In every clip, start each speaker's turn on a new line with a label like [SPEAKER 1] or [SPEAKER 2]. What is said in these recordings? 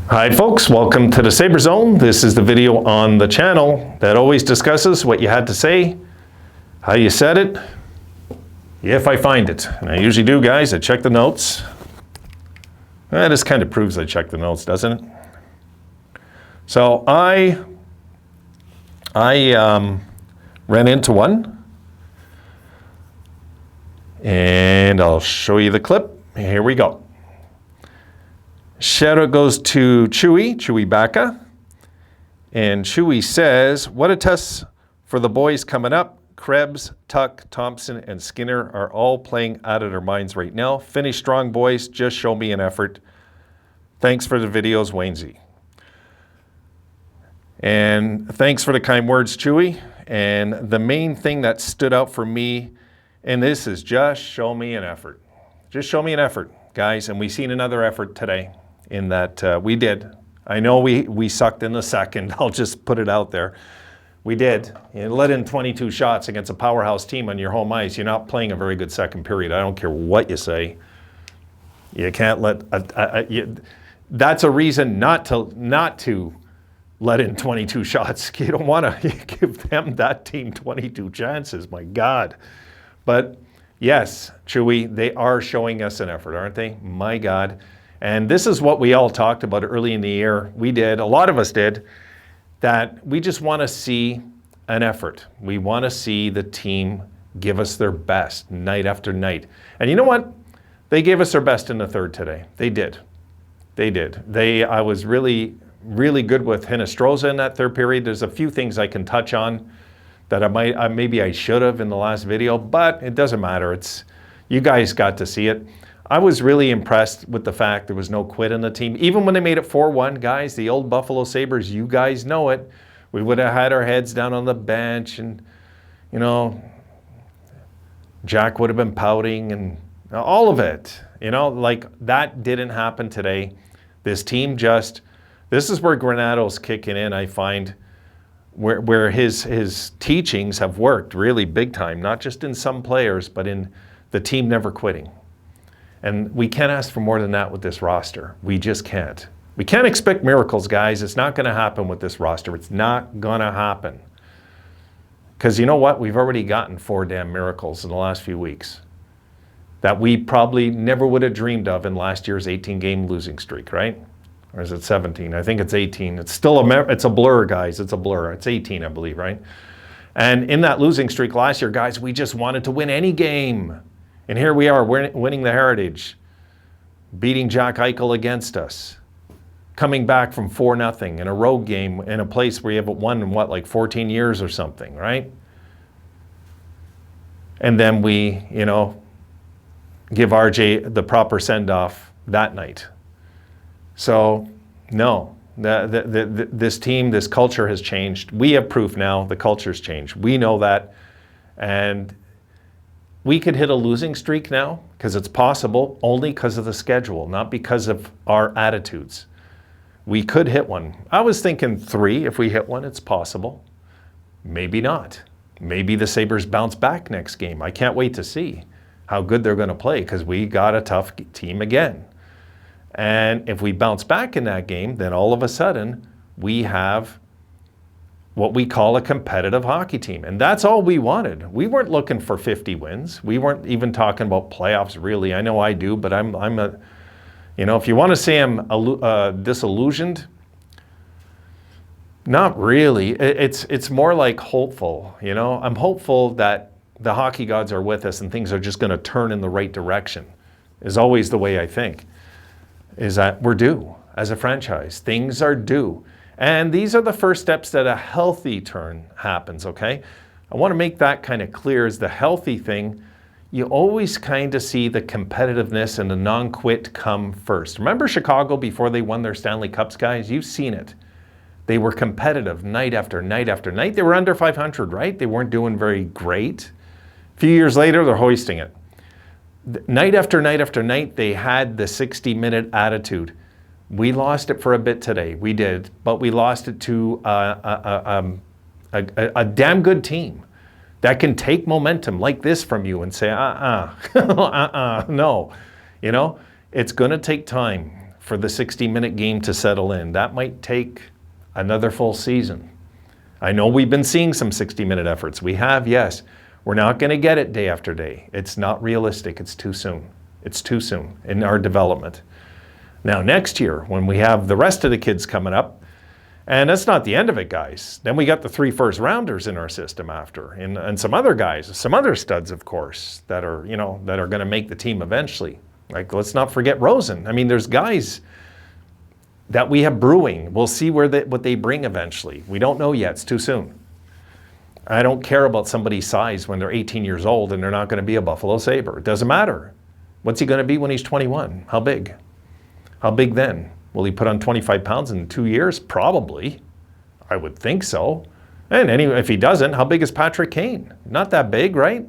[SPEAKER 1] Hi folks, welcome to the Sabre Zone. This is the video on the channel that always discusses what you had to say, how you said it, if I find it. And I usually do, guys. I check the notes. This kind of proves I check the notes, doesn't it? So I ran into one, and I'll show you the clip. Here we go. Shout out goes to Chewy Baka. And Chewy says, what a test for the boys coming up. Krebs, Tuck, Thompson, and Skinner are all playing out of their minds right now. Finish strong, boys. Just show me an effort. Thanks for the videos, Waynesy. And thanks for the kind words, Chewy. And the main thing that stood out for me, and this is just show me an effort. Just show me an effort, guys. And we've seen another effort today in that we did. I know we sucked in the second. I'll just put it out there. We did. You let in 22 shots against a powerhouse team on your home ice. You're not playing a very good second period. I don't care what you say. You can't let, that's a reason not to let in 22 shots. You don't want to give them, that team, 22 chances. My God. But yes, Chewy, they are showing us an effort, aren't they? My God. And this is what we all talked about early in the year. We did, a lot of us did, that we just want to see an effort. We want to see the team give us their best night after night. And you know what? They gave us their best in the third today. They did. They did. I was really good with Hinostroza in that third period. There's a few things I can touch on that maybe I should have in the last video, but it doesn't matter. You guys got to see it. I was really impressed with the fact there was no quit in the team. Even when they made it 4-1, guys, the old Buffalo Sabres, you guys know it. We would have had our heads down on the bench and, you know, Jack would have been pouting and all of it. You know, like that didn't happen today. This team this is where Granato's kicking in, I find, where his teachings have worked really big time, not just in some players, but in the team never quitting. And we can't ask for more than that with this roster. We just can't. We can't expect miracles, guys. It's not going to happen with this roster. It's not going to happen. Because you know what? We've already gotten 4 damn miracles in the last few weeks that we probably never would have dreamed of in last year's 18-game losing streak, right? Or is it 17? I think it's 18. It's still it's a blur, guys. It's a blur. It's 18, I believe, right? And in that losing streak last year, guys, we just wanted to win any game. And here we are, winning the Heritage, beating Jack Eichel against us, coming back from 4-0 in a road game in a place where you haven't won in what, like 14 years or something, right? And then we, you know, give RJ the proper send-off that night. So, no, this team, this culture has changed. We have proof now the culture's changed. We know that. And we could hit a losing streak now because it's possible only because of the schedule, not because of our attitudes. We could hit one. I was thinking 3. If we hit one, it's possible. Maybe not. Maybe the Sabres bounce back next game. I can't wait to see how good they're going to play because we got a tough team again. And if we bounce back in that game, then all of a sudden we have what we call a competitive hockey team. And that's all we wanted. We weren't looking for 50 wins. We weren't even talking about playoffs, really. I know I do, but you know, if you want to say I'm disillusioned, not really. It's more like hopeful, you know? I'm hopeful that the hockey gods are with us and things are just going to turn in the right direction, is always the way I think, is that we're due as a franchise. Things are due. And these are the first steps that a healthy turn happens, okay? I want to make that kind of clear is the healthy thing. You always kind of see the competitiveness and the non-quit come first. Remember Chicago before they won their Stanley Cups, guys? You've seen it. They were competitive night after night after night. They were under 500, right? They weren't doing very great. A few years later, they're hoisting it. Night after night after night, they had the 60-minute attitude. We lost it for a bit today. We did, but we lost it to a damn good team that can take momentum like this from you and say, no. You know, it's going to take time for the 60-minute game to settle in. That might take another full season. I know we've been seeing some 60-minute efforts. We have, yes. We're not going to get it day after day. It's not realistic. It's too soon. It's too soon in our development. Now, next year, when we have the rest of the kids coming up, and that's not the end of it, guys. Then we got the 3 first-rounders in our system after, and some other guys, some other studs, of course, that are, that are going to make the team eventually. Like, let's not forget Rosen. I mean, there's guys that we have brewing. We'll see what they bring eventually. We don't know yet. It's too soon. I don't care about somebody's size when they're 18 years old and they're not going to be a Buffalo Sabre. It doesn't matter. What's he going to be when he's 21? How big? How big then? Will he put on 25 pounds in 2 years? Probably. I would think so. And anyway, if he doesn't, how big is Patrick Kane? Not that big, right?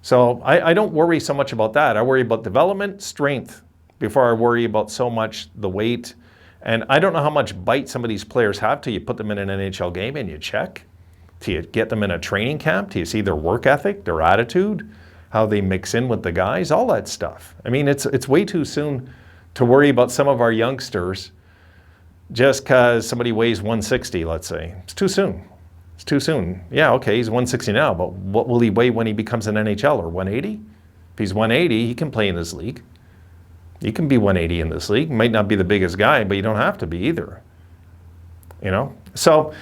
[SPEAKER 1] So I don't worry so much about that. I worry about development, strength, before I worry about so much the weight. And I don't know how much bite some of these players have till you put them in an NHL game and you check. Till you get them in a training camp, till you see their work ethic, their attitude, how they mix in with the guys, all that stuff. I mean, it's way too soon to worry about some of our youngsters just because somebody weighs 160, let's say. It's too soon. It's too soon. Yeah, okay, he's 160 now, but what will he weigh when he becomes an NHLer? 180? If he's 180, he can play in this league. He can be 180 in this league. Might not be the biggest guy, but you don't have to be either. So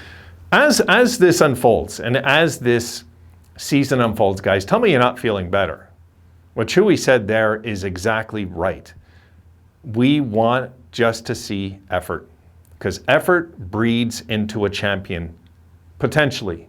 [SPEAKER 1] as this unfolds and as this season unfolds, guys, tell me you're not feeling better. What Chewy said there is exactly right. We want just to see effort, because effort breeds into a champion, potentially,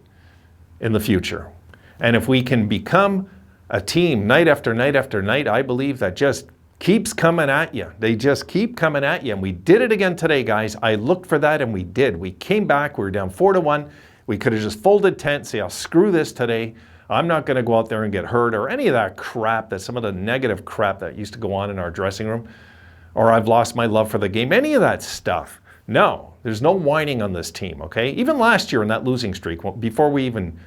[SPEAKER 1] in the future. And if we can become a team night after night after night, I believe that just keeps coming at you. They just keep coming at you. And we did it again today, guys. I looked for that and we did. We came back. We were down 4-1. We could have just folded tent, say, I'll screw this today. I'm not going to go out there and get hurt or any of that crap, that some of the negative crap that used to go on in our dressing room. Or I've lost my love for the game, any of that stuff. No, there's no whining on this team, okay? Even last year in that losing streak, before we even,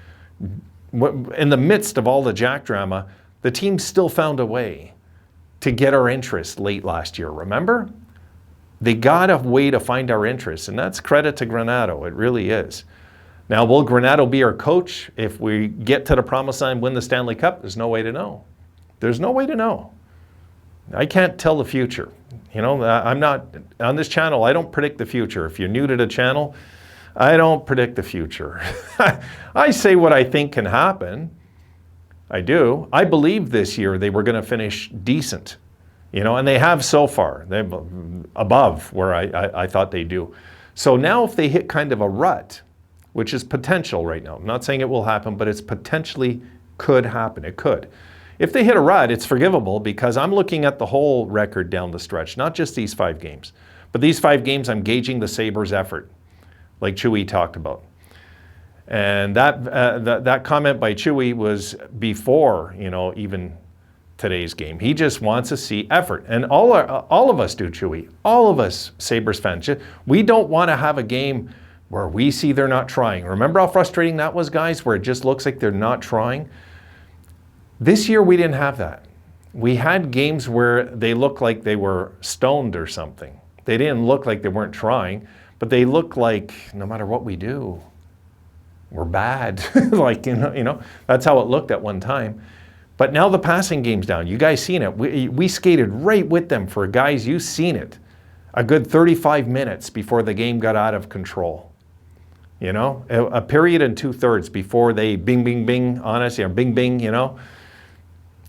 [SPEAKER 1] in the midst of all the Jack drama, the team still found a way to get our interest late last year, remember? They got a way to find our interest, and that's credit to Granato, it really is. Now, will Granato be our coach if we get to the promised land, win the Stanley Cup? There's no way to know. There's no way to know. I can't tell the future. I'm not, on this channel, I don't predict the future. If you're new to the channel, I don't predict the future. I say what I think can happen. I do. I believe this year they were going to finish decent, and they have so far. They're above where I thought they do. So now if they hit kind of a rut, which is potential right now, I'm not saying it will happen, but it's potentially could happen. It could. If they hit a rut, it's forgivable because I'm looking at the whole record down the stretch, not just these 5 games. But these 5 games, I'm gauging the Sabres' effort, like Chewy talked about. And that comment by Chewy was before, even today's game. He just wants to see effort. And all of us do, Chewy. All of us Sabres fans. We don't want to have a game where we see they're not trying. Remember how frustrating that was, guys, where it just looks like they're not trying? This year, we didn't have that. We had games where they looked like they were stoned or something. They didn't look like they weren't trying, but they looked like no matter what we do, we're bad. That's how it looked at one time. But now the passing game's down. You guys seen it. We skated right with them for, guys, you've seen it, a good 35 minutes before the game got out of control. A period and 2/3 before they bing, bing, bing on us, bing, bing,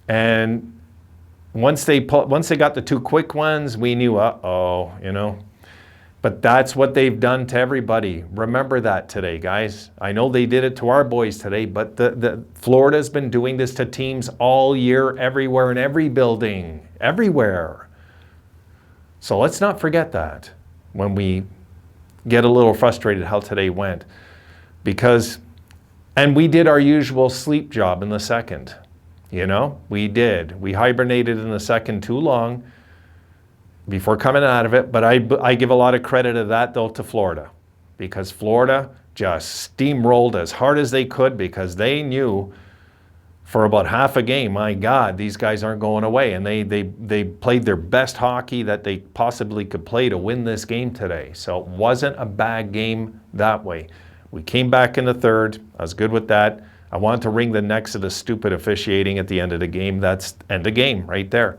[SPEAKER 1] And once they got the 2 quick ones, we knew, But that's what they've done to everybody. Remember that today, guys. I know they did it to our boys today, but the Florida's been doing this to teams all year, everywhere, in every building, everywhere. So let's not forget that when we get a little frustrated how today went. And we did our usual sleep job in the second. We did. We hibernated in the second too long before coming out of it. But I give a lot of credit to that, though, to Florida. Because Florida just steamrolled as hard as they could because they knew for about half a game. My God, these guys aren't going away. And they played their best hockey that they possibly could play to win this game today. So it wasn't a bad game that way. We came back in the third. I was good with that. I wanted to wring the necks of the stupid officiating at the end of the game. That's end of game right there.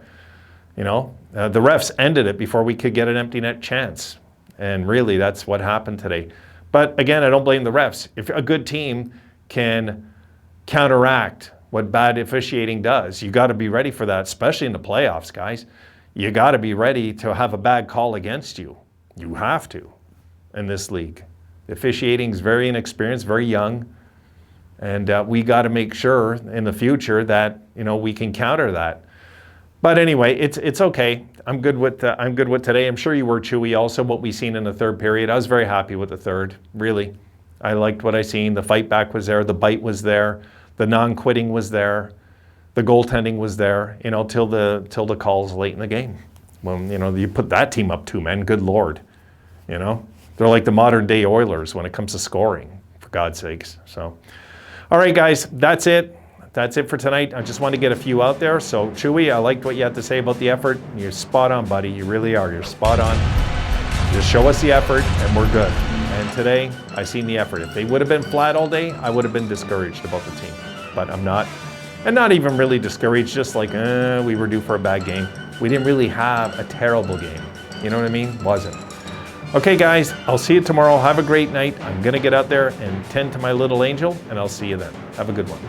[SPEAKER 1] You know, the refs ended it before we could get an empty net chance. And really, that's what happened today. But again, I don't blame the refs. If a good team can counteract what bad officiating does, you got to be ready for that, especially in the playoffs, guys. You got to be ready to have a bad call against you. You have to in this league. The officiating is very inexperienced, very young, and we got to make sure in the future that, you know, we can counter that. But anyway, it's okay. I'm good with today. I'm sure you were, Chewy, also what we seen in the third period. I was very happy with the third, really. I liked what I seen. The fight back was there. The bite was there. The non-quitting was there. The goaltending was there, you know, till the calls late in the game. When, you know, you put that team up 2 men, good Lord. You know, they're like the modern day Oilers when it comes to scoring, for God's sakes. So, all right, guys, that's it. That's it for tonight. I just wanted to get a few out there. So, Chewy, I liked what you had to say about the effort. You're spot on, buddy. You really are. You're spot on. Just show us the effort, and we're good. And today, I seen the effort. If they would have been flat all day, I would have been discouraged about the team. But I'm not. And not even really discouraged, just like, we were due for a bad game. We didn't really have a terrible game. You know what I mean? Wasn't. Okay, guys, I'll see you tomorrow. Have a great night. I'm going to get out there and tend to my little angel, and I'll see you then. Have a good one.